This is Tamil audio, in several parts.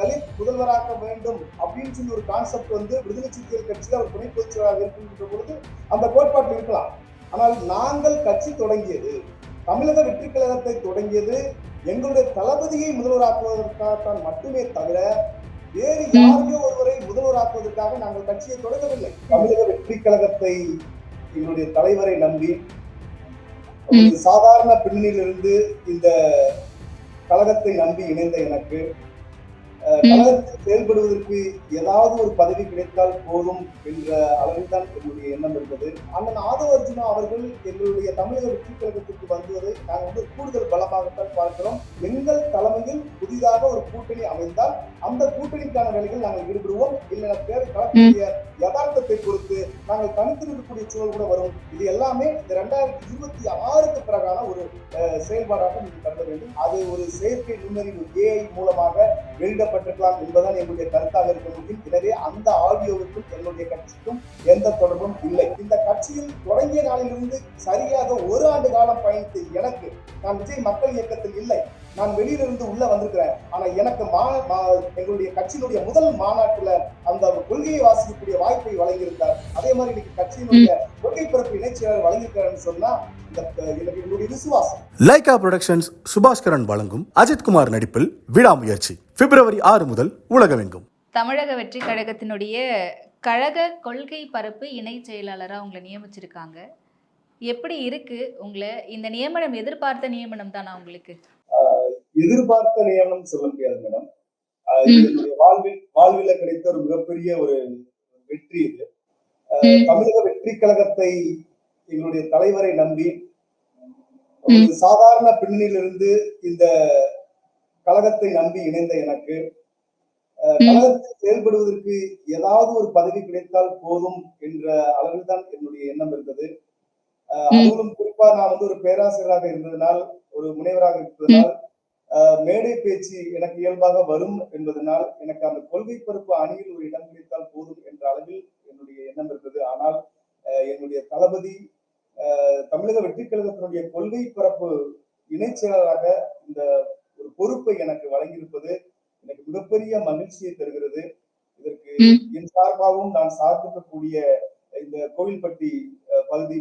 தலித் முதல்வராக்க வேண்டும் அப்படின்னு சொல்லி ஒரு கான்செப்ட் வந்து விடுதலை சிறுத்தைகள் கட்சியில் அவர் துணை பொதுச் செயலாளர் இருக்கின்ற பொழுது அந்த கோட்பாட்டில் இருக்கலாம். ஆனால் நாங்கள் கட்சி தொடங்கியது, தமிழக வெற்றி கழகத்தை தொடங்கியது எங்களுடைய தளபதியை முதல்வராக்குவதற்காகத்தான் மட்டுமே தவிர வேறு யாரையோ ஒருவரை முதல்வராக்குவதற்காக நாங்கள் கட்சியை தொடங்கவில்லை. தமிழக வெற்றி கழகத்தை எங்களுடைய தலைவரை நம்பி சாதாரண பின்னணியிலிருந்து இந்த கழகத்தை நம்பி இணைந்த எனக்கு கழகத்தில் செயல்படுவதற்கு ஏதாவது ஒரு பதவி கிடைத்தால் போதும் என்ற அளவில் தான் என்னுடைய எண்ணம் இருந்தது. அண்ணன் ஆதவ அர்ஜுனா அவர்கள் எங்களுடைய தமிழக வெற்றி கழகத்திற்கு வருவதை நாங்கள் வந்து கூடுதல் பலமாகத்தான் பார்க்கிறோம். எங்கள் தலைமையில் புதிதாக ஒரு கூட்டணி அமைந்தால் அந்த கூட்டணிக்கான வேலைகள் நாங்கள் ஈடுபடுவோம். இல்லை களக்கூடிய யதார்த்தத்தை பொறுத்து நாங்கள் தனித்திருக்கக்கூடிய சூழல் கூட வரும். இது எல்லாமே இந்த 2026க்கு பிறகான ஒரு செயல்பாடாக நீங்கள் கருத வேண்டும். அது ஒரு செயற்கை நுண்ணறிவு AI மூலமாக வெளியிடப்பட்டிருக்கலாம் என்பதுதான் என்னுடைய கருத்தாக இருக்க முடியும். எனவே அந்த ஆடியோவுக்கும் என்னுடைய கட்சிக்கும் எந்த தொடர்பும் இல்லை. இந்த கட்சியில் தொடங்கிய நாளிலிருந்து சரியாக ஒரு ஆண்டு காலம் பயணித்து எனக்கு, நான் விஜய் மக்கள் இயக்கத்தில் இல்லை, நான் வெளியிலிருந்து உள்ள வந்திருக்கிறேன். ஆனா எனக்கு எங்களுடைய கட்சியினுடைய முதல் மாநாட்டுல அந்த கொள்கையை வாசிக்கக்கூடிய வாய்ப்பை வழங்கியிருந்தார். அதே மாதிரி இன்னைக்கு கட்சியினுடைய கொள்கை பரப்பு இணைச்சியாளர் வழங்கியிருக்காருன்னு சொன்னா என்னுடைய விசுவாசம். லைகா புரொடக்ஷன்ஸ் சுபாஸ்கரன் வழங்கும் அஜித்குமார் நடிப்பில் விடாமுயற்சி பிப்ரவரி 6 முதல் உலகமெங்கும். தமிழக வெற்றி கழகத்தினுடைய கழக கொள்கை பரப்பு இணை செயலாளரா உங்களை நியமிச்சிருக்காங்க. எப்படி இருக்கு உங்களை இந்த நியமனம்? எதிர்பார்த்த நியமனம் தானா உங்களுக்கு? எதிர்பார்த்த நியமனம் சொல்ல முடியாது மேடம். என்னுடைய வாழ்வில கிடைத்த ஒரு மிகப்பெரிய ஒரு வெற்றி இது. தமிழக வெற்றி கழகத்தை எங்களுடைய தலைவரை நம்பி சாதாரண பின்னணியிலிருந்து இந்த கழகத்தை நம்பி இணைந்த எனக்கு கழகத்தில் செயல்படுவதற்கு ஏதாவது ஒரு பதவி கிடைத்தால் போதும் என்ற அளவில் தான் என்னுடைய எண்ணம் இருந்தது. அதிலும் குறிப்பா நான் வந்து ஒரு பேராசிரியராக இருந்ததனால், ஒரு முனைவராக இருந்ததனால் மேடை பேச்சு எனக்கு இயல்பாக வரும் என்பதனால் எனக்கு அந்த கொள்கை பரப்பு அணியில் ஒரு இடம் கிடைத்தால் போதும் என்ற அளவில் என்னுடைய எண்ணம் இருந்தது. ஆனால் என்னுடைய தளபதி தமிழக வெற்றி கழகத்தினுடைய கொள்கை பரப்பு இணை செயலாளராக இந்த ஒரு பொறுப்பை எனக்கு வழங்கியிருப்பது எனக்கு மிகப்பெரிய மகிழ்ச்சியை தருகிறது. இதற்கு என் சார்பாகவும் நான் சார்ந்திருக்கக்கூடிய இந்த கோவில்பட்டி பகுதி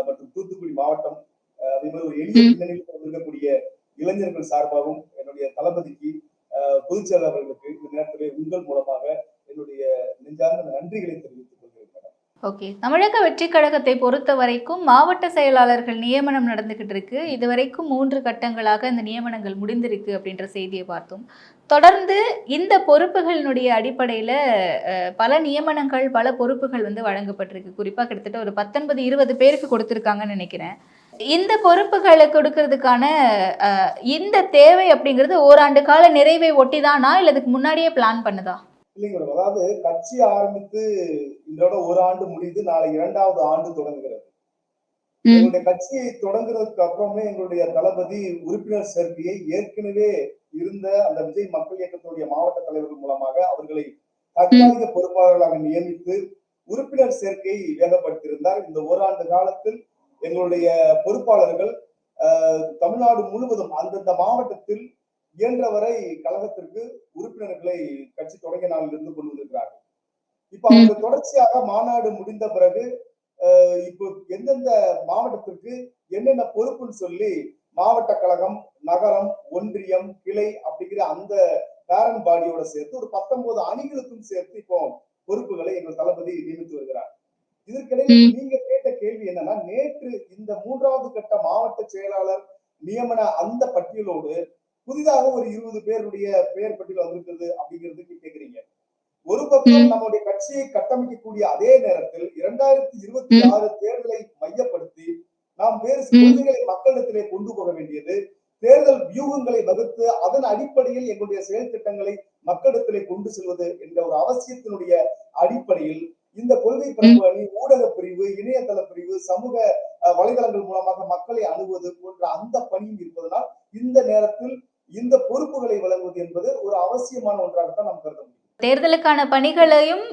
மற்றும் தூத்துக்குடி மாவட்டம், அதே மாதிரி ஒரு எளிய பின்னணியில் இருக்கக்கூடிய இளைஞர்கள் சார்பாகவும் என்னுடைய தளபதிக்கு பொதுச் செயலாளர்களுக்கு இந்த நேரத்திலே உங்கள் மூலமாக என்னுடைய நெஞ்சார்ந்த நன்றிகளை தெரிவித்துக் கொள்கிறேன். ஓகே, தமிழக வெற்றி கழகத்தை பொறுத்த வரைக்கும் மாவட்ட செயலாளர்கள் நியமனம் நடந்துகிட்டு இருக்கு. இதுவரைக்கும் 3 கட்டங்களாக இந்த நியமனங்கள் முடிந்திருக்கு அப்படின்ற செய்தியை பார்த்தோம். தொடர்ந்து இந்த பொறுப்புகளினுடைய அடிப்படையில பல நியமனங்கள், பல பொறுப்புகள் வந்து வழங்கப்பட்டிருக்கு. குறிப்பா கிட்டத்தட்ட ஒரு 19-20 பேருக்கு கொடுத்திருக்காங்கன்னு நினைக்கிறேன். இந்த பொறுப்புகளை கொடுக்கறதுக்கான இந்த தேவை அப்படிங்கிறது ஓராண்டு கால நிறைவை ஒட்டிதானா இல்ல அதுக்கு முன்னாடியே பிளான் பண்ணுதா? இல்லைங்க மேடம், அதாவது கட்சி ஆரம்பித்து இதோட ஒரு ஆண்டு முடிந்து நாளை 2வது ஆண்டு தொடங்குகிறது. எங்களுடைய கட்சியை தொடங்குறதுக்கு அப்புறமே எங்களுடைய தளபதி உறுப்பினர் சேர்க்கையை ஏற்கனவே இருந்த அந்த விஜய் மக்கள் இயக்கத்துடைய மாவட்ட தலைவர்கள் மூலமாக அவர்களை தற்காலிக பொறுப்பாளர்களாக நியமித்து உறுப்பினர் சேர்க்கையை வேகப்படுத்தியிருந்தார். இந்த ஓராண்டு காலத்தில் எங்களுடைய பொறுப்பாளர்கள் தமிழ்நாடு முழுவதும் அந்தந்த மாவட்டத்தில் இயன்றவரை கழகத்திற்கு உறுப்பினர்களை கட்சி தொடங்கிய நாளில் இருந்து கொண்டு வந்திருக்கிறார்கள். இப்ப அவங்க தொடர்ச்சியாக மாநாடு முடிந்த பிறகு இப்போ எந்தெந்த மாவட்டத்திற்கு என்னென்ன பொறுப்புன்னு சொல்லி மாவட்ட கழகம், நகரம், ஒன்றியம், கிளை அப்படிங்கிற அந்த பேரன் பாடியோட சேர்த்து ஒரு 19 அணிகளுக்கும் சேர்த்து இப்போ பொறுப்புகளை எங்கள் தளபதி நியமித்து வருகிறார். இதற்கிடையில் நீங்க கேட்ட கேள்வி என்னன்னா, நேற்று இந்த 3வது கட்ட மாவட்ட செயலாளர் நியமன அந்த பட்டியலோடு புதிதாக ஒரு 20 பேருடைய பெயர் பட்டியல் வந்திருக்கிறது அப்படிங்கிறதுக்கு கேக்குறீங்க. ஒரு பக்கம் நம்முடைய கட்சியை கட்டமைக்கக்கூடிய அதே நேரத்தில் 2026 தேர்தலை மையப்படுத்தி நாம் வேறு கொள்கைகளை மக்களிடத்திலே கொண்டு போக வேண்டியது, தேர்தல் வியூகங்களை வகுத்து அதன் அடிப்படையில் எங்களுடைய செயல் திட்டங்களை மக்களிடத்திலே கொண்டு செல்வது என்ற ஒரு அவசியத்தினுடைய அடிப்படையில் இந்த கொள்கை பரப்பு அணி, ஊடக பிரிவு, இணையதள பிரிவு, சமூக வலைதளங்கள் மூலமாக மக்களை அணுகுவது போன்ற அந்த பணியும் இருப்பதனால் இந்த நேரத்தில் இந்த பொறுப்புகளை வழங்குவது என்பது ஒரு அவசியமான ஒன்றாகத்தான் நாம் கருத முடியும். தேர்தலுக்கான பணிகளையும்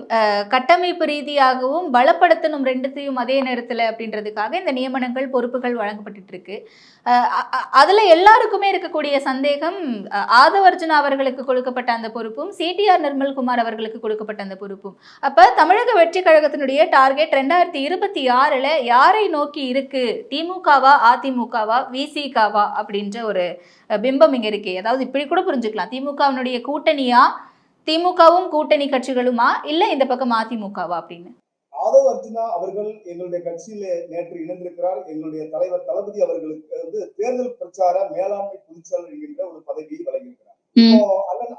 கட்டமைப்பு ரீதியாகவும் பலப்படுத்தணும், ரெண்டுத்தையும் அதே நேரத்துல அப்படின்றதுக்காக இந்த நியமனங்கள், பொறுப்புகள் வழங்கப்பட்டுட்டு இருக்கு. அதுல எல்லாருக்குமே இருக்கக்கூடிய சந்தேகம், ஆதவர்ஜுனா அவர்களுக்கு கொடுக்கப்பட்ட அந்த பொறுப்பும், சிடிஆர் நிர்மல்குமார் அவர்களுக்கு கொடுக்கப்பட்ட அந்த பொறுப்பும். அப்ப தமிழக வெற்றி கழகத்தினுடைய டார்கெட் 2026ல யாரை நோக்கி இருக்கு? திமுகவா, அதிமுகவா, விசிகாவா அப்படின்ற ஒரு பிம்பம் இங்க இருக்கே. அதாவது இப்படி கூட புரிஞ்சுக்கலாம், திமுகவினுடைய கூட்டணியா, திமுகவும் கூட்டணி கட்சிகளுமா, இல்ல இந்த பக்கம் அதிமுகவா அப்படின்னு. ஆதவ் அர்ஜுனா அவர்கள் எங்களுடைய கட்சியில நேற்று இணைந்திருக்கிறார். எங்களுடைய தலைவர் தளபதி அவர்களுக்கு தேர்தல் பிரச்சார மேலாண்மை பொதுச்செயலர் என்கின்ற ஒரு பதவியை வழங்கியிருக்கிறார். இப்போ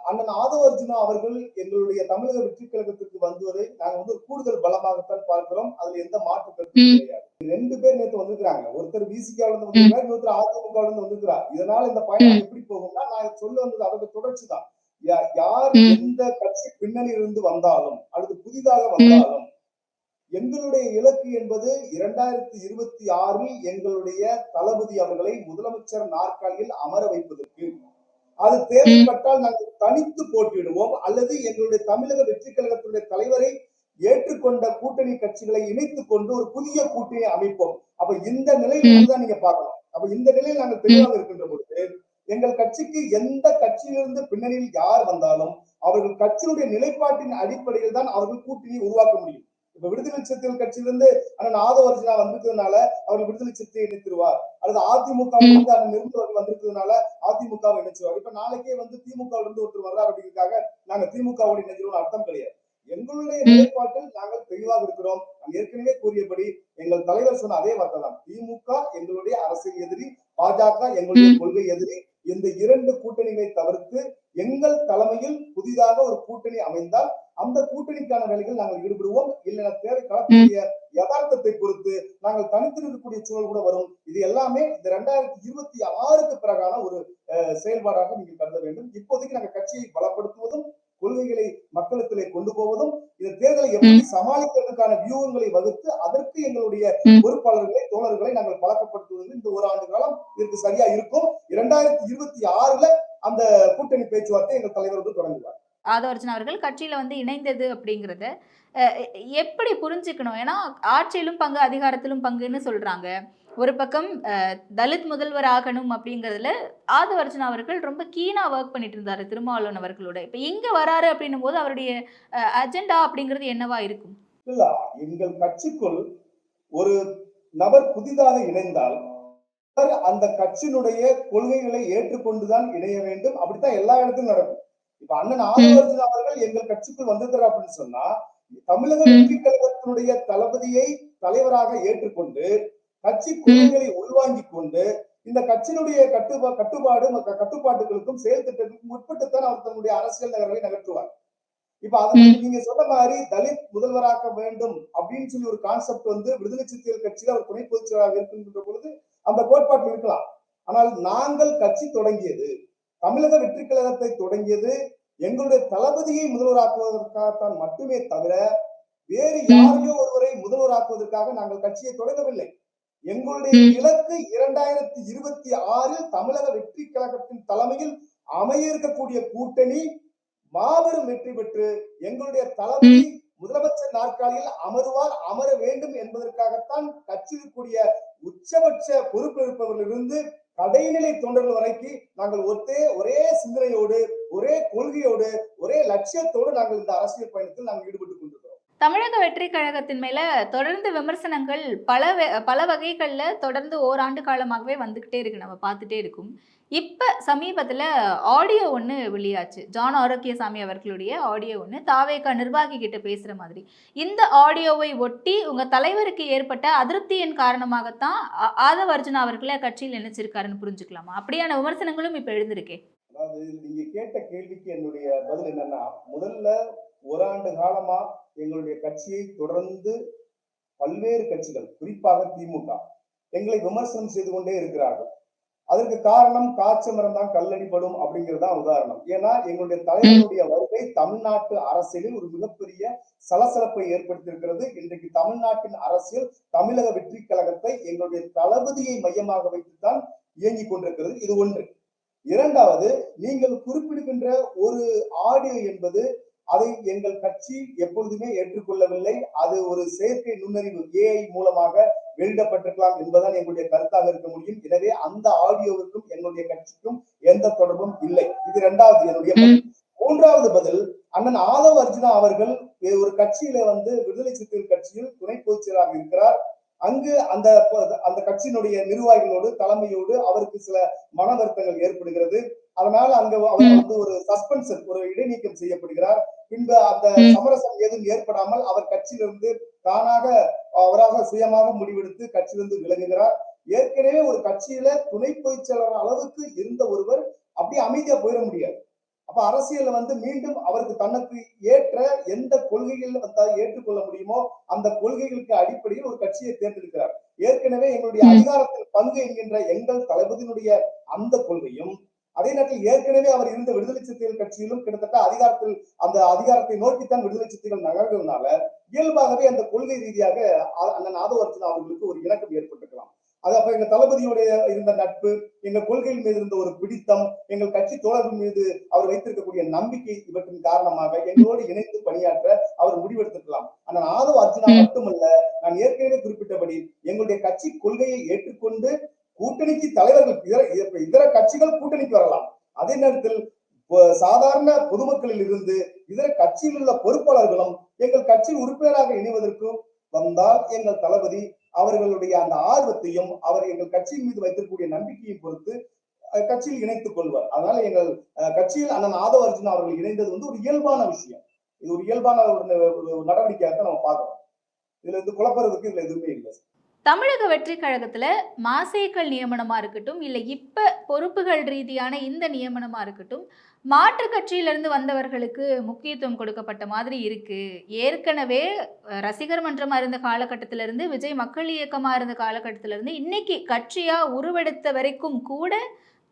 அண்ணன் ஆதவ் அர்ஜுனா அவர்கள் எங்களுடைய தமிழக வெற்றி கழகத்திற்கு வந்தவரை நாங்க கூடுதல் பலமாகத்தான் பார்க்கிறோம். அதுல எந்த மாற்று கருத்தும் கிடையாது. 2 பேர் நேற்று வந்திருக்கிறாங்க. ஒருத்தர் விசிகால இருந்து வந்திருக்கிறார், இன்னொருத்தர் அதிமுக இருந்து வந்திருக்கிறார். இதனால இந்த பயணம் எப்படி போகும்னா, நான் சொல்ல வந்தது அதோட தொடர்ச்சி தான். யார் எந்த கட்சி பின்னணியிலிருந்து வந்தாலும் அல்லது புதிதாக வந்தாலும் எங்களுடைய இலக்கு என்பது 2026 எங்களுடைய தளபதி அவர்களை முதலமைச்சர் நாற்காலியில் அமர வைப்பதற்கு. அது தேவைப்பட்டால் நாங்கள் தனித்து போட்டியிடுவோம், அல்லது எங்களுடைய தமிழக வெற்றி கழகத்தினுடைய தலைவரை ஏற்றுக்கொண்ட கூட்டணி கட்சிகளை இணைத்துக் கொண்டு ஒரு புதிய கூட்டணியை அமைப்போம். அப்ப இந்த நிலையிலிருந்து தான் நீங்க பார்க்கணும். அப்ப இந்த நிலையில் நாங்கள் தெளிவாக இருக்கின்ற பொழுது, எங்கள் கட்சிக்கு எந்த கட்சியிலிருந்து பின்னணியில் யார் வந்தாலும் அவர்கள் கட்சியினுடைய நிலைப்பாட்டின் அடிப்படையில் தான் அவர்கள் கூட்டணியை உருவாக்க முடியும். இப்ப விடுதலை சிறுத்தைகள் கட்சியிலிருந்து அண்ணன் ஆதவ அர்ஜுனா வந்திருக்கிறதுனால அவர்கள் விடுதலை சிறுத்தையை இணைத்திருவார், அல்லது அதிமுக அண்ணன் நிர்மலர்கள் வந்திருக்கிறதுனால அதிமுகவை இணைச்சிருவார். இப்ப நாளைக்கே திமுக இருந்து ஒருத்தர் வர்றார் அப்படிங்கிறதுக்காக நாங்க திமுகவோட இணைஞ்சிருவோம் அர்த்தம் கிடையாது. எங்களுடைய நிலைப்பாட்டில் நாங்கள் தெளிவாக இருக்கிறோம். நான் ஏற்கனவே கூறியபடி எங்கள் தலைவர் சொன்ன அதே வார்த்தை தான். திமுக எங்களுடைய அரசியல் எதிரி, பாஜக எங்களுடைய கொள்கை எதிரி. இந்த 2 கூட்டணிகளை தவிர்த்து எங்கள் தலைமையில் புதிதாக ஒரு கூட்டணி அமைந்தால் அந்த கூட்டணிக்கான வேலைகள் நாங்கள் ஈடுபடுவோம். இல்லைன்னா தேவை களக்கூடிய யதார்த்தத்தை பொறுத்து நாங்கள் தனித்து இருக்கக்கூடிய சூழல் கூட வரும். இது எல்லாமே இந்த 2026க்கு பிறகான ஒரு செயல்பாடாக நீங்கள் கருத வேண்டும். இப்போதைக்கு நாங்கள் கட்சியை பலப்படுத்துவதும், கொள்கைகளை மக்களிடத்திலே கொண்டு போவதும், இந்த தேர்தலை எப்படி சமாளிப்பதற்கான வியூகங்களை வகுத்து அதற்கு எங்களுடைய பொறுப்பாளர்களை, தோழர்களை நாங்கள் பழக்கப்படுத்துவது இந்த ஒரு ஆண்டு காலம் இதற்கு சரியா இருக்கும். 2026ல அந்த கூட்டணி பேச்சுவார்த்தை எங்கள் தலைவர் தொடங்குவார். ஆதவ அர்ஜுனா அவர்கள் கட்சியில இணைந்தது அப்படிங்கறத எப்படி புரிஞ்சுக்கணும்? ஏன்னா ஆட்சியிலும் பங்கு, அதிகாரத்திலும் பங்குன்னு சொல்றாங்க. ஒரு பக்கம் தலித் முதல்வர் ஆகணும் அப்படிங்கிறதுல ஆதவ அர்ஜுனா அவர்கள் ரொம்ப கீனா ஒர்க் பண்ணிட்டு இருந்தாரு திருமாவளவன் அவர்களோட. இப்ப இங்க வராரு அப்படின்னும் போது அவருடைய அஜெண்டா அப்படிங்கிறது என்னவா இருக்கும்? இல்ல, எங்கள் கட்சிக்குள் ஒரு நபர் புதிதாக இணைந்தால் அந்த கட்சியினுடைய கொள்கைகளை ஏற்றுக்கொண்டுதான் இணைய வேண்டும். அப்படித்தான் எல்லா இடத்திலும் நடக்கும். இப்ப அண்ணன் ஆதவ அர்ஜுனா அவர்கள் எங்கள் கட்சிக்குள் வந்திருக்கிறார் அப்படின்னு சொன்னா, தமிழக வெற்றி கழகத்தினுடைய தளபதியை தலைவராக ஏற்றுக்கொண்டு கட்சி கொள்கைகளை உள்வாங்கிக் கொண்டு இந்த கட்சியினுடைய கட்டுப்பாட்டுகளுக்கும் செயல் திட்டங்களுக்கும் உட்பட்டுத்தான் அவர் தன்னுடைய அரசியல் நகர்வை நகர்த்துவார். இப்ப அதை நீங்க சொன்ன மாதிரி தலித் முதல்வராக்க வேண்டும் அப்படின்னு சொல்லி ஒரு கான்செப்ட் விடுதலை சிறுத்தைகள் கட்சியில அவர் துணை பொதுச் செயலாளர் இருக்கின்ற பொழுது அந்த கோட்பாட்டில் இருக்கலாம். ஆனால் நாங்கள் கட்சி தொடங்கியது, தமிழக வெற்றி கழகத்தை தொடங்கியது எங்களுடைய தளபதியை முதல்வராக்குவதற்காகத்தான் மட்டுமே தவிர வேறு யாரையோ ஒருவரை முதல்வராக்குவதற்காக நாங்கள் கட்சியை தொடங்கவில்லை. எங்களுடைய இலக்கு 2026 தமிழக வெற்றி கழகத்தின் தலைமையில் அமைய இருக்கக்கூடிய கூட்டணி மாபெரும் வெற்றி பெற்று எங்களுடைய தளபதி முதலமைச்சர் நாற்காலியில் அமருவார், அமர வேண்டும் என்பதற்காகத்தான் கட்சியிற்குரிய உச்சபட்ச பொறுப்பில் இருப்பவர்களிலிருந்து கடைநிலை தொண்டர்கள் வரைக்கும் நாங்கள் ஒரே சிந்தனையோடு, ஒரே கொள்கையோடு, ஒரே லட்சியத்தோடு நாங்கள் இந்த அரசியல் பயணத்தில் நாங்கள் ஈடுபட்டுக் கொண்டிருக்கிறோம். தமிழக வெற்றி கழகத்தின் மேல தொடர்ந்து விமர்சனங்கள் பல வகைகள்ல தொடர்ந்து ஓராண்டு காலமாகவே வந்துகிட்டே இருக்கு, நம்ம பார்த்துட்டே இருக்கும். இப்ப சமீபத்துல ஆடியோ ஒண்ணு வெளியாச்சு. ஜான் ஆரோக்கியசாமி அவர்களுடைய ஆடியோ ஒண்ணு தாவேகா நிர்வாகி கிட்ட பேசுற மாதிரி. இந்த ஆடியோவை ஒட்டி உங்க தலைவருக்கு ஏற்பட்ட அதிருப்தியின் காரணமாகத்தான் ஆதவ அர்ஜுனா அவர்களை கட்சியில் நினைச்சிருக்காருன்னு புரிஞ்சுக்கலாமா? அப்படியான விமர்சனங்களும் இப்ப எழுந்திருக்கே. அதாவது நீங்க கேட்ட கேள்விக்கு என்னுடைய பதில் என்னன்னா, முதல்ல ஓராண்டு காலமா எங்களுடைய கட்சியை தொடர்ந்து பல்வேறு கட்சிகள், குறிப்பாக திமுக எங்களை விமர்சனம் செய்து கொண்டே இருக்கிறார்கள். அதற்கு காரணம் காய்ச்ச மரம் தான் கல்லடிப்படும் அப்படிங்கிறதுதான் உதாரணம். ஏன்னா எங்களுடைய தலைவருடைய வருகை தமிழ்நாட்டு அரசியலில் ஒரு மிகப்பெரிய சலசலப்பை ஏற்படுத்தியிருக்கிறது. இன்றைக்கு தமிழ்நாட்டின் அரசியல் தமிழக வெற்றி கழகத்தை எங்களுடைய தளபதியை மையமாக வைத்துத்தான் இயங்கிக் கொண்டிருக்கிறது. இது ஒன்று. இரண்டாவது, நீங்கள் குறிப்பிடுகின்ற ஒரு ஆடியோ என்பது அதை எங்கள் கட்சி எப்பொழுதுமே ஏற்றுக்கொள்ளவில்லை. அது ஒரு செயற்கை நுண்ணறிவு AI மூலமாக வெளியிடப்பட்டிருக்கலாம் என்பதுதான் எங்களுடைய கருத்தாக இருக்க முடியும். எனவே அந்த ஆடியோவுக்கும் எங்களுடைய கட்சிக்கும் எந்த தொடர்பும் இல்லை. இது இரண்டாவது என்னுடைய பதில். மூன்றாவது பதில், அண்ணன் ஆதவ் அர்ஜுனா அவர்கள் ஒரு கட்சியில விடுதலை சிறுத்தைகள் கட்சியில் துணை பொதுச் செயலாளராக இருக்கிறார். அங்கு அந்த அந்த கட்சியினுடைய நிர்வாகிகளோடு தலைமையோடு அவருக்கு சில மன வருத்தங்கள் ஏற்படுகிறது. அதனால அங்க அவர் ஒரு சஸ்பென்ஷன், ஒரு இடைநீக்கம் செய்யப்படுகிறார். பின்பு அந்த சமரசம் எதுவும் ஏற்படாமல் அவர் கட்சியிலிருந்து தானாக அவராக சுயமாக முடிவெடுத்து கட்சியிலிருந்து விலகுகிறார். ஏற்கனவே ஒரு கட்சியில துணை பொதுச் செயலாளர் அளவுக்கு இருந்த ஒருவர் அப்படியே அமைதியா போயிட முடியாது. அப்ப அரசியல்ல மீண்டும் அவருக்கு தனக்கு ஏற்ற எந்த கொள்கைகள் ஏற்றுக்கொள்ள முடியுமோ அந்த கொள்கைகளுக்கு அடிப்படையில் ஒரு கட்சியை தேர்ந்தெடுக்கிறார். ஏற்கனவே எங்களுடைய அதிகாரத்தில் பங்கு என்கின்ற எங்கள் தளபதியினுடைய அந்த கொள்கையும், அதே நேரத்தில் ஏற்கனவே அவர் இருந்த விடுதலை சிறுத்தைகள் கட்சியிலும் கிட்டத்தட்ட அந்த அதிகாரத்தை நோக்கித்தான் விடுதலை சிறுத்தைகள் நகர்கிறதுனால இயல்பாகவே அந்த கொள்கை ரீதியாக அண்ணன் ஆதவ் அர்ஜுனா அவர்களுக்கு ஒரு இணக்கம் ஏற்பட்டிருக்கலாம். அது அப்ப எங்க தளபதியோட இருந்த நட்பு, எங்க கொள்கையின் மீது இருந்த ஒரு பிடித்தம், எங்கள் கட்சி தோழர்கள் மீது அவர் வைத்திருக்கக்கூடிய நம்பிக்கை, இவற்றின் காரணமாக எங்களோடு இணைந்து பணியாற்ற அவர் முடிவெடுத்திருக்கலாம். ஆனால் ஆதவ் அர்ஜுனா மட்டுமல்ல, நான் ஏற்கனவே குறிப்பிட்டபடி எங்களுடைய கட்சி கொள்கையை ஏற்றுக்கொண்டு கூட்டணிக்கு தலைவர்கள் இதர கட்சிகள் கூட்டணிக்கு வரலாம். அதே நேரத்தில் சாதாரண பொதுமக்களில் இருந்து இதர கட்சியில் உள்ள பொறுப்பாளர்களும் எங்கள் கட்சியில் உறுப்பினராக இணைவதற்கும் வந்தால் எங்கள் தளபதி அவர்களுடைய அந்த ஆர்வத்தையும் அவர் எங்கள் கட்சியின் மீது வைத்திருக்கக்கூடிய நம்பிக்கையை பொறுத்து கட்சியில் இணைத்துக் கொள்வார். அதனால எங்கள் கட்சியில் அண்ணன் ஆதவ் அர்ஜுனா அவர்கள் இணைந்தது ஒரு இயல்பான விஷயம். இது ஒரு இயல்பான ஒரு நடவடிக்கையாக நம்ம பார்க்கிறோம். இதுல குழப்பறதுக்கு இதுல எதுவுமே இல்லை. தமிழக வெற்றி கழகத்துல மாசேக்கள் நியமனமா இருக்கட்டும், இல்லை இப்ப பொறுப்புகள் ரீதியான இந்த நியமனமா இருக்கட்டும், மாற்று கட்சியிலிருந்து வந்தவர்களுக்கு முக்கியத்துவம் கொடுக்கப்பட்ட மாதிரி இருக்கு. ஏற்கனவே ரசிகர் மன்றமா இருந்த காலகட்டத்திலிருந்து, விஜய் மக்கள் இயக்கமா இருந்த காலகட்டத்திலிருந்து இன்னைக்கு கட்சியா உருவெடுத்த வரைக்கும் கூட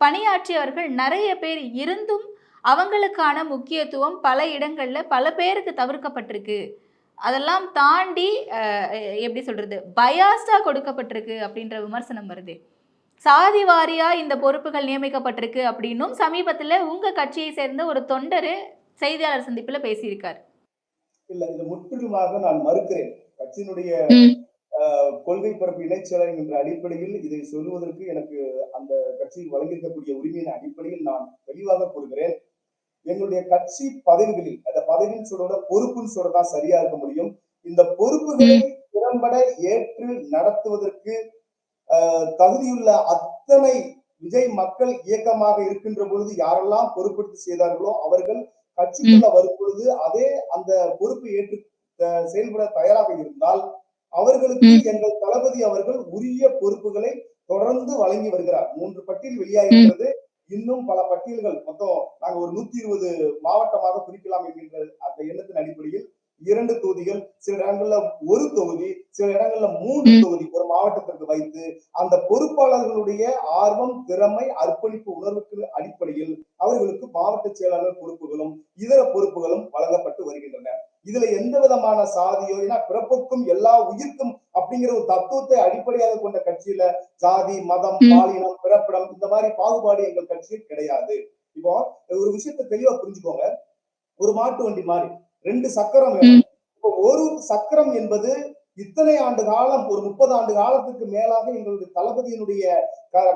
பணியாற்றியவர்கள் நிறைய பேர் இருந்தும் அவங்களுக்கான முக்கியத்துவம் பல இடங்கள்ல பல பேருக்கு தவிர்க்கப்பட்டிருக்கு. அதெல்லாம் தாண்டி எப்படி சொல்றது, பயாஸ்டா கொடுக்கப்பட்டிருக்கு அப்படின்ற விமர்சனம் வருது. சாதி வாரியா இந்த பொறுப்புகள் நியமிக்கப்பட்டிருக்கு அப்படின்னும் சமீபத்துல உங்க கட்சியை சேர்ந்த ஒரு தொண்டர் செய்தியாளர் சந்திப்புல பேசியிருக்காரு. இல்ல, இது முற்றிலுமாக நான் மறுக்கிறேன். கட்சியினுடைய கொள்கை பரப்பு இணைச்செயலர் என்ற அடிப்படையில் இதை சொல்லுவதற்கு எனக்கு அந்த கட்சியில் வழங்கியிருக்கக்கூடிய உரிமையின் அடிப்படையில் நான் தெளிவாக கூறுகிறேன். எங்களுடைய கட்சி பதவிகளில், அந்த பதவின்னு சொல்றத பொறுப்புன்னு சொல்றதான் சரியா இருக்க முடியும். இந்த பொறுப்புகளை திறம்பட ஏற்று நடத்துவதற்கு தகுதியுள்ள அத்தனை விஜய் மக்கள் இயக்கமாக இருக்கின்ற பொழுது யாரெல்லாம் பொறுப்பெடுத்து செய்தார்களோ அவர்கள் கட்சிக்குள்ள வரும் பொழுது அதே அந்த பொறுப்பை ஏற்று செயல்பட தயாராக இருந்தால் அவர்களுக்கு எங்கள் தளபதி அவர்கள் உரிய பொறுப்புகளை தொடர்ந்து வழங்கி வருகிறார். 3 பட்டியல் வெளியாகிறது. இன்னும் பல பட்டியல்கள், மொத்தம் நாங்க ஒரு 120 மாவட்டமாக பிரிக்கலாம் என்கின்ற அந்த எண்ணத்தின் அடிப்படையில் 2 தொகுதிகள், சில இடங்கள்ல 1 தொகுதி, சில இடங்கள்ல 3 தொகுதி ஒரு மாவட்டத்திற்கு வைத்து அந்த பொறுப்பாளர்களுடைய ஆர்வம், திறமை, அர்ப்பணிப்பு உணர்வுக்கு அடிப்படையில் அவர்களுக்கு மாவட்ட செயலாளர் பொறுப்புகளும் இதர பொறுப்புகளும் வழங்கப்பட்டு வருகின்றன. இதுல எந்த விதமான சாதியோ, ஏன்னா பிறப்புக்கும் எல்லா உயிர்க்கும் அப்படிங்கிற ஒரு தத்துவத்தை அடிப்படையாக கொண்ட கட்சியில ஜாதி, மதம், பாலினம், பிறப்பிடம் இந்த மாதிரி பாகுபாடு எங்கள் கட்சியில் கிடையாது. இப்போ ஒரு விஷயத்தை தெளிவா புரிஞ்சுக்கோங்க. ஒரு மாட்டு வண்டி மாதிரி 2 சக்கரம் வேணும். இப்போ ஒரு சக்கரம் என்பது இத்தனை ஆண்டு காலம், ஒரு 30 ஆண்டு காலத்துக்கு மேலாக எங்களுடைய தளபதியினுடைய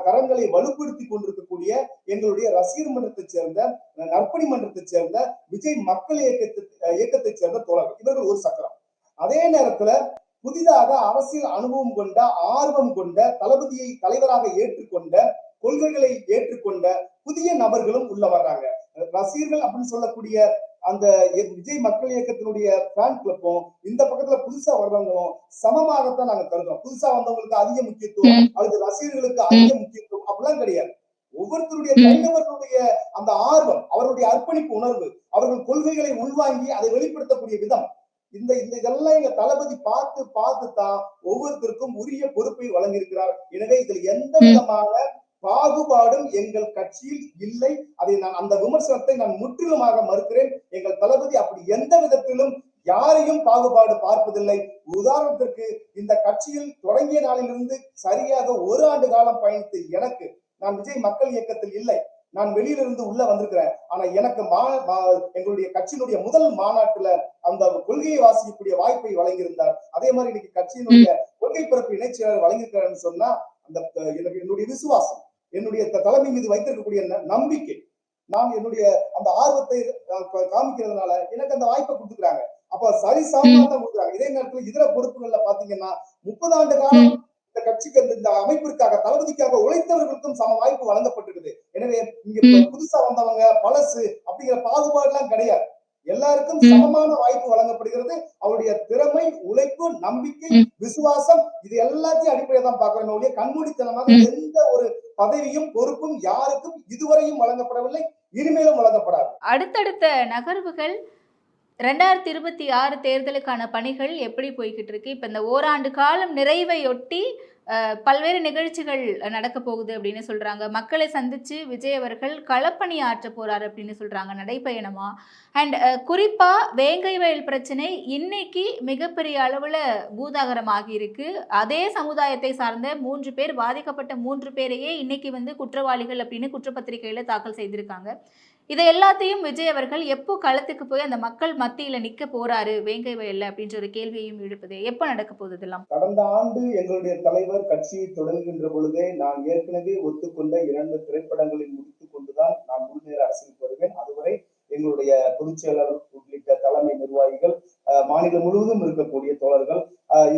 கரங்களை வலுப்படுத்தி கொண்டிருக்கக்கூடிய எங்களுடைய ரசிகர் மன்றத்தை சேர்ந்த, நற்பணி மன்றத்தை சேர்ந்த, விஜய் மக்கள் இயக்கத்தை சேர்ந்த தோழர்கள், இவர்கள் ஒரு சக்கரம். அதே நேரத்துல புதிதாக அரசியல் அனுபவம் கொண்ட, ஆர்வம் கொண்ட, தளபதியை தலைவராக ஏற்றுக்கொண்ட, கொள்கைகளை ஏற்றுக்கொண்ட புதிய நபர்களும் உள்ள வர்றாங்க. ரசிகர்கள் அப்படின்னு சொல்லக்கூடிய அந்த விஜய் மக்கள் இயக்கத்தினுடைய ஃபேன் கிளப்பும் இந்த பக்கத்துல புதுசா வர்றவங்களும் சமமாகத்தான் நாங்க கருதுறோம். புதுசா வந்தவங்களுக்கு அதிக முக்கியத்துவம், அல்லது ரசிகர்களுக்கு அதிக முக்கியத்துவம் அப்படிலாம் கிடையாது. ஒவ்வொருத்தருடைய தனிநபர்களுடைய அந்த ஆர்வம், அவருடைய அர்ப்பணிப்பு உணர்வு, அவர்கள் கொள்கைகளை உள்வாங்கி அதை வெளிப்படுத்தக்கூடிய விதம், இந்த இதெல்லாம் எங்க தளபதி பார்த்து தான் ஒவ்வொருத்தருக்கும் உரிய பொறுப்பை வழங்கியிருக்கிறார். எனவே இதில் எந்த விதமான பாகுபாடும் எங்கள் கட்சியில் இல்லை. அதை நான் அந்த விமர்சனத்தை நான் முற்றிலுமாக மறுக்கிறேன். எங்கள் தளபதி அப்படி எந்த விதத்திலும் யாரையும் பாகுபாடு பார்ப்பதில்லை. உதாரணத்திற்கு இந்த கட்சியில் தொடங்கிய நாளிலிருந்து சரியாக 1 ஆண்டு காலம் பயணித்த எனக்கு, நான் விஜய் மக்கள் இயக்கத்தில் இல்லை, நான் வெளியில இருந்து உள்ள வந்திருக்கிறேன். ஆனா எனக்கு எங்களுடைய கட்சியினுடைய முதல் மாநாட்டுல அந்த கொள்கையை வாசிக்கக்கூடிய வாய்ப்பை வழங்கியிருந்தார். அதே மாதிரி இன்னைக்கு கட்சியினுடைய கொள்கை பரப்பு இணைச்செயலாளர் வழங்கியிருக்கிறான்னு சொன்னா அந்த என்னுடைய விசுவாசம், என்னுடைய தலைமை மீது வைத்திருக்கக்கூடிய நம்பிக்கை, நான் என்னுடைய அந்த ஆர்வத்தை காமிக்கிறதுனால எனக்கு அந்த வாய்ப்பை கொடுத்துக்கிறாங்க. அப்ப சரிசமமா தான் கொடுக்குறாங்க. இதே நேரத்துல இதர பொறுப்புகள்ல பாத்தீங்கன்னா 30 ஆண்டு காலம் இந்த கட்சிக்கு இந்த அமைப்பிற்காக தளபதிக்காக உழைத்தவர்களுக்கும் சம வாய்ப்பு வழங்கப்பட்டிருக்குது. எனவே இங்க புதுசா வந்தவங்க பழசு அப்படிங்கிற பாகுபாடு எல்லாம் கிடையாது. எல்லாருக்கும் சமமான வாய்ப்பு வழங்கப்படுகிறது. அவருடைய திறமை, உழைப்பு, நம்பிக்கை, விசுவாசம் இது எல்லாத்தையும் அடிப்படையை தான் பார்க்கிறோம் ஒழிய கண்மூடித்தனமாக எந்த ஒரு பதவியும் பொறுப்பும் யாருக்கும் இதுவரையும் வழங்கப்படவில்லை, இனிமேலும் வழங்கப்படாது. அடுத்தடுத்த நகர்வுகள் 2026 தேர்தலுக்கான பணிகள் எப்படி போய்கிட்டு இருக்கு? இப்ப இந்த ஓராண்டு காலம் நிறைவையொட்டி பல்வேறு நிகழ்ச்சிகள் நடக்க போகுது அப்படின்னு சொல்றாங்க. மக்களை சந்திச்சு விஜய் அவர்கள் களப்பணி ஆற்ற போறாரு அப்படின்னு சொல்றாங்க, நடைப்பயணமா. அண்ட் குறிப்பா வேங்கை வயல் பிரச்சனை இன்னைக்கு மிகப்பெரிய அளவுல பூதாகரமாகி இருக்கு. அதே சமுதாயத்தை சார்ந்த 3 பேர், பாதிக்கப்பட்ட 3 பேரையே இன்னைக்கு குற்றவாளிகள் அப்படின்னு குற்றப்பத்திரிகையில தாக்கல் செய்திருக்காங்க. இதை எல்லாத்தையும் விஜய் அவர்கள் எப்போ களத்துக்கு போய் அந்த மக்கள் மத்தியில நிக்க போறாரு வேங்கை வயல்ல அப்படின்ற ஒரு கேள்வியையும் எழுப்புது. எப்ப நடக்க போகுது இதெல்லாம்? கடந்த ஆண்டு எங்களுடைய தலைவர் கட்சியை தொடங்குகின்ற பொழுதே நான் ஏற்கனவே ஒத்துக்கொண்ட 2 திரைப்படங்களை முடித்துக் கொண்டுதான் நான் முழுநேர அரசியலுக்கு வருவேன். அதுவரை எங்களுடைய பொதுச் செயலாளர் உள்ளிட்ட தலைமை நிர்வாகிகள், மாநிலம் முழுவதும் இருக்கக்கூடிய தோழர்கள்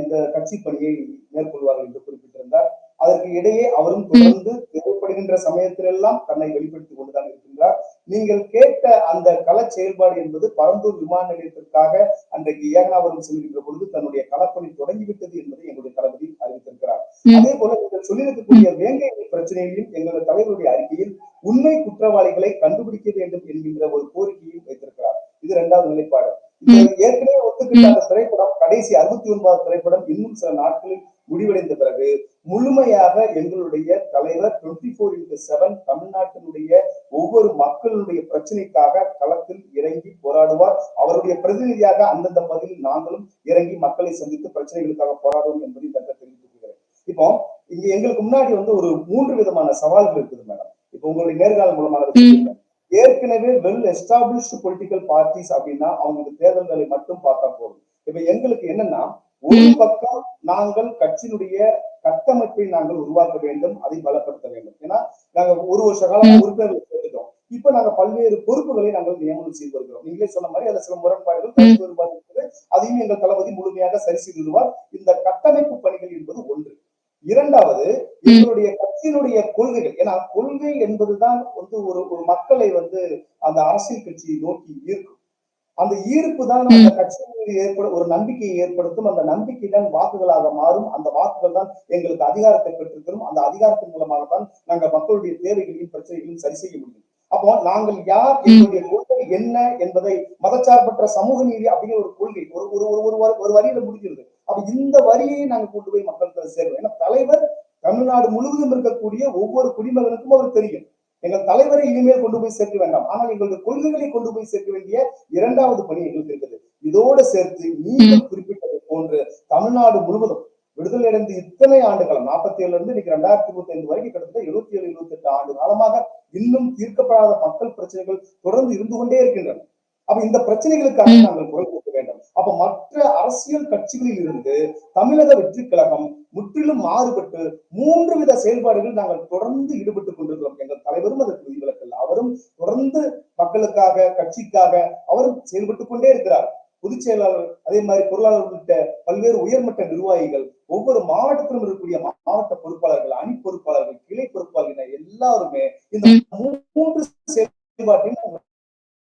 இந்த கட்சி பணியை மேற்கொள்வார்கள் என்று குறிப்பிட்டிருந்தார். அதற்கு இடையே அவரும் தொடர்ந்து தேவைப்படுகின்ற சமயத்திலெல்லாம் தன்னை வெளிப்படுத்திக் கொண்டுதான் இருக்கின்றார். நீங்கள் கேட்ட அந்த கள செயல்பாடு என்பது பரந்தூர் விமான நிலையத்திற்காக அன்றைக்கு ஏகனாபுரம் செல்கின்ற பொழுது தன்னுடைய களப்பணி தொடங்கிவிட்டது என்பதை எங்களுடைய தளபதி அறிவித்திருக்கிறார். அதே போல நீங்கள் சொல்லியிருக்கக்கூடிய வேங்கை பிரச்சனையிலும் எங்களுடைய தலைவருடைய அறிக்கையில் உண்மை குற்றவாளிகளை கண்டுபிடிக்க வேண்டும் என்கின்ற ஒரு கோரிக்கையும் வைத்திருக்கிறார். இது 2வது நிலைப்பாடு. ஏற்கனவே ஒத்துக்கிட்ட அந்த திரைப்படம் கடைசி 69வது திரைப்படம் இன்னும் சில நாட்களில் முடிவடைந்த பிறகு முழுமையாக எங்களுடைய தலைவர் 24x7 தமிழ்நாட்டினுடைய ஒவ்வொரு மக்களுடைய பிரச்சனைக்காக களத்தில் இறங்கி போராடுவார். அவருடைய பிரதிநிதியாக அந்தந்த பகுதியில் நாங்களும் இறங்கி மக்களை சந்தித்து பிரச்சனைகளுக்காக போராடுவோம் என்பதை தெரிவித்துக்கிறேன். இப்போ இங்க எங்களுக்கு முன்னாடி ஒரு 3 விதமான சவால்கள் இருக்குது மேடம். இப்போ உங்களுடைய நேர்காணல் மூலமாக ஏற்கனவே வெல் எஸ்டாப்ளிஷ்டு பொலிட்டிக்கல் பார்ட்டிஸ் அப்படின்னா அவங்களுக்கு தேர்தல்களை மட்டும் பார்த்தா போதும். இப்ப எங்களுக்கு என்னன்னா, ஒரு பக்கம் நாங்கள் கட்சியினுடைய கட்டமைப்பை நாங்கள் உருவாக்க வேண்டும், அதை பலப்படுத்த வேண்டும். ஏன்னா நாங்க 1 வருஷ காலம் உறுப்பினர்கள் சேர்த்துட்டோம். இப்ப நாங்க பல்வேறு பொறுப்புகளை நாங்கள் நியமனம் செய்து வருகிறோம். நீங்களே சொன்ன மாதிரி அதுல சில முரண்பாடுகள், கருத்து வேறுபாடு இருக்குது. அதையும் எங்கள் தளபதி முழுமையாக சரி செய்துவார். இந்த கட்டமைப்பு பணிகள் என்பது ஒன்று. 2வது எங்களுடைய கட்சியினுடைய கொள்கைகள். ஏன்னா கொள்கை என்பதுதான் ஒரு மக்களை அந்த அரசியல் கட்சியை நோக்கி ஈர்க்கும். அந்த ஈர்ப்பு தான் அந்த கட்சியின் மீது ஏற்படும் ஒரு நம்பிக்கையை ஏற்படுத்தும். அந்த நம்பிக்கை தான் வாக்குகளாக மாறும். அந்த வாக்குகள் தான் எங்களுக்கு அதிகாரத்தை பெற்றிருக்கிறோம். அந்த அதிகாரத்தின் மூலமாகத்தான் நாங்கள் மக்களுடைய தேவைகளையும் பிரச்சனைகளையும் சரி செய்ய முடியும். அப்போ நாங்கள் யார், எங்களுடைய கொள்கை என்ன என்பதை மதச்சார்பற்ற சமூக நீதி அப்படிங்கிற ஒரு கொள்கை ஒரு வரியில முடிஞ்சிருது. அப்ப இந்த வரியை நாங்க கொண்டு போய் மக்களுக்கு சேர்க்கிறோம். ஏன்னா தலைவர் தமிழ்நாடு முழுவதும் இருக்கக்கூடிய ஒவ்வொரு குடிமகனுக்கும் அவர் தெரியும். எங்கள் தலைவரை இனிமேல் கொண்டு போய் சேர்க்க வேண்டாம், ஆனால் எங்களுடைய கொள்கைகளை கொண்டு போய் சேர்க்க வேண்டிய 2வது பணி எங்களுக்கு இருக்குது. இதோடு சேர்த்து நீங்கள் குறிப்பிட்டது போன்று தமிழ்நாடு முழுவதும் விடுதலை அடைந்து இத்தனை ஆண்டுகாலம் 47 இருந்து இன்னைக்கு 2025 வரைக்கும் கிட்டத்தட்ட 77-78 ஆண்டு காலமாக இன்னும் தீர்க்கப்படாத மக்கள் பிரச்சனைகள் தொடர்ந்து இருந்து கொண்டே இருக்கின்றன. அப்ப இந்த பிரச்சனைகளுக்காக நாங்கள் குரல் கொடுக்க வேண்டும். அப்ப மற்ற அரசியல் கட்சிகளில் இருந்து தமிழக வெற்றி கழகம் முற்றிலும் மாறுபட்டு 3 வித செயல்பாடுகள் நாங்கள் தொடர்ந்து ஈடுபட்டுக் கொண்டிருக்கிறோம். எங்கள் தலைவரும் அதற்கு விதிவிலக்கல்ல. அவரும் தொடர்ந்து மக்களுக்காக, கட்சிக்காக அவரும் செயல்பட்டுக் கொண்டே இருக்கிறார். பொதுச் செயலாளர், அதே மாதிரி பொருளாளர் உள்ளிட்ட பல்வேறு உயர்மட்ட நிர்வாகிகள், ஒவ்வொரு மாவட்டத்திலும் இருக்கக்கூடிய மாவட்ட பொறுப்பாளர்கள், அணி பொறுப்பாளர்கள், கிளை பொறுப்பாளர்கள் எல்லாருமே இந்த 3 செயல்பாட்டையும்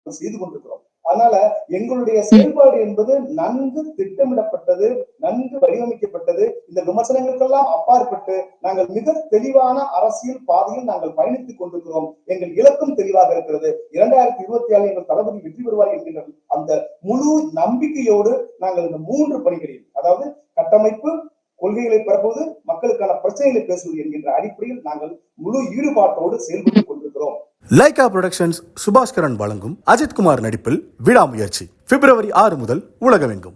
செய்து கொண்டிருக்கிறோம். அதனால எங்களுடைய செயல்பாடு என்பது நன்கு திட்டமிடப்பட்டது, நன்கு வடிவமைக்கப்பட்டது. இந்த விமர்சனங்களுக்கெல்லாம் அப்பாற்பட்டு நாங்கள் மிக தெளிவான அரசியல் பாதையில் நாங்கள் பயணித்துக் கொண்டிருக்கிறோம். எங்கள் இலக்கும் தெளிவாக இருக்கிறது. 2024 எங்கள் தளபதி வெற்றி பெறுவார் என்கின்ற அந்த முழு நம்பிக்கையோடு நாங்கள் இந்த 3 பணிகளையும், அதாவது கட்டமைப்பு, கொள்கைகளை பரப்புவது, மக்களுக்கான பிரச்சனைகளை பேசுவது என்கின்ற அடிப்படையில் நாங்கள் முழு ஈடுபாட்டோடு செயல்பட்டுக் கொண்டிருக்கிறோம். லைகா புரொடக்ஷன்ஸ் சுபாஸ்கரன் வழங்கும் அஜித்குமார் நடிப்பில் விடாமுயற்சி பிப்ரவரி 6 முதல் உலகமெங்கும்.